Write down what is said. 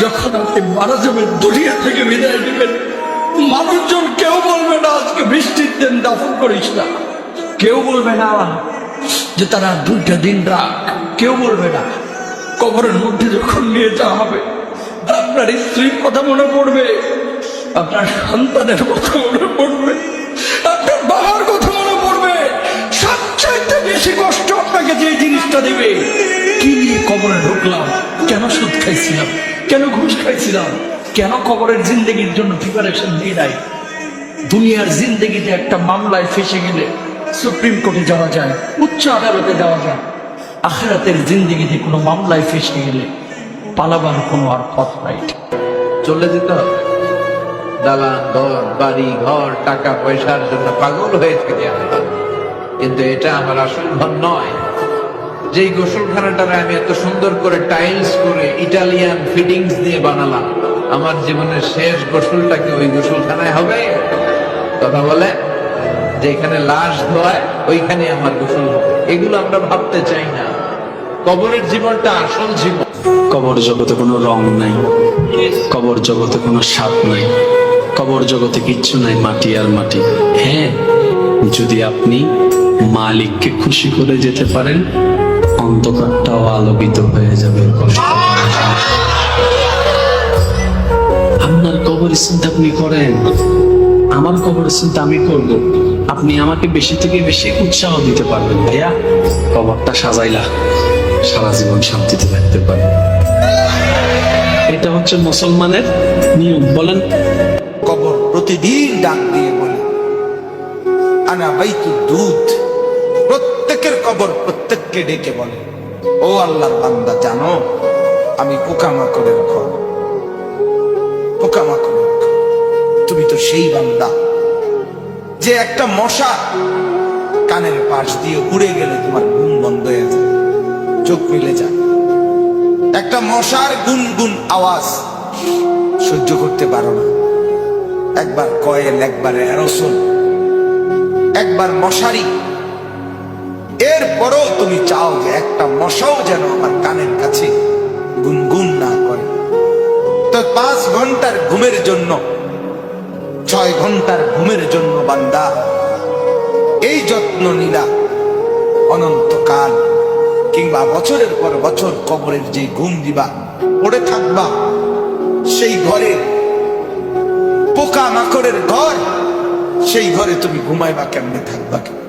যখন আপনি মারা যাবেন, দুনিয়া থেকে বিদায় নেবেন, মানুষজন কেউ বলবে না আজকে বৃষ্টির দিন দাফন করিস না, কেউ বলবে না যে তারা 2টা দিন রাখ, কেউ বলবে না। কবরের মধ্যে যখন নিয়ে যাওয়া হবে, আপনার স্ত্রীর কথা মনে পড়বে, আপনার সন্তানের কথা মনে পড়বে, আপনার বাবার কথা মনে পড়বে। সবচাইতে বেশি কষ্ট আপনাকে যে জিনিসটা দেবে, কি নিয়ে কবরে ঢুকলাম, কেন সুদ খাইছিলাম, কেন ঘুষ খাইছিলাম, কেন কবরের জিন্দেগির জন্য প্রিপারেশন দিয়ে নাই। দুনিয়ার জিন্দেগিতে একটা মামলায় ফেসে গেলে সুপ্রিম কোর্টে যাওয়া যায়, উচ্চ আদালতে যাওয়া যায়। আখিরাতের জিন্দেগিতে কোনো মামলায় ফেসে গেলে পালাবার কোনো আর পথ নাই। চলে যেতে হবে। দালান ঘর, বাড়ি ঘর, টাকা পয়সার জন্য পাগল হয়ে থাকি আমরা, কিন্তু এটা আমার আসল ঘর নয়। যেই গোসলখানাটারে আমি এত সুন্দর করে টাইলস করে ইটালিয়ান ফিটিংস দিয়ে বানালাম, আমার জীবনের শেষ গোসলটা কি ওই গোসলখানায় হবে? কথা বলে, যেখানে লাশ ধোয় ওইখানে আমার গোসল হবে। এগুলো আমরা ভাবতে চাই না। কবরের জীবনটা আসল জীবন। কবর জগতে কোনো রং নাই, কবর জগতে কোনো স্বাদ নাই, কবর জগতে কিচ্ছু নাই, মাটি আর মাটি। হ্যাঁ, যদি আপনি মালিককে খুশি করে যেতে পারেন, অন্ধকারটাও আলোকিত হয়ে যাবে। আপনার কবরের চিন্তা আপনি করেন, আমার কবরের চিন্তা আমি করব। আপনি আমাকে বেশি থেকে বেশি উৎসাহ দিতে পারবেন। ভাইয়া, কবরটা সাজাইলা, সারা জীবন শান্তিতে থাকতে পারবেন। এটা হচ্ছে মুসলমানের নিয়ম। বলেন, কবর প্রতিদিন ডাক দিয়ে বলে, আনা বাইতুদ দুধ। প্রত্যেকের কবর প্রত্যেককে ডেকে বলে, ও আল্লাহর বান্দা, জানো আমি পোকামাকড়ের ঘর। পোকামাকড়ের ঘর, তুমি তো সেই বান্দা যে একটা মশা কানের পাশ দিয়ে উড়ে গেলে তোমার ঘুম বন্ধ হয়ে যায়, চোখ মিলে যায়। একটা মশার গুনগুন আওয়াজ সহ্য করতে পারো না। একবার কয়েল, একবার অ্যারোসল, একবার মশারি, এরপরও তুমি চাও যে একটা মশাও যেন আমার কানের কাছে গুনগুন না করে। তো 5 ঘন্টার ঘুমের জন্য, 6 ঘন্টার ঘুমের জন্য বান্দা এই যত্ন নিলা, অনন্তকাল কিংবা বছরের পর বছর কবরের যে ঘুম দিবা, পড়ে থাকবা সেই ঘরে, পোকা মাকড়ের ঘর, সেই ঘরে তুমি ঘুমাইবা কেমনে, থাকবা কেমনে?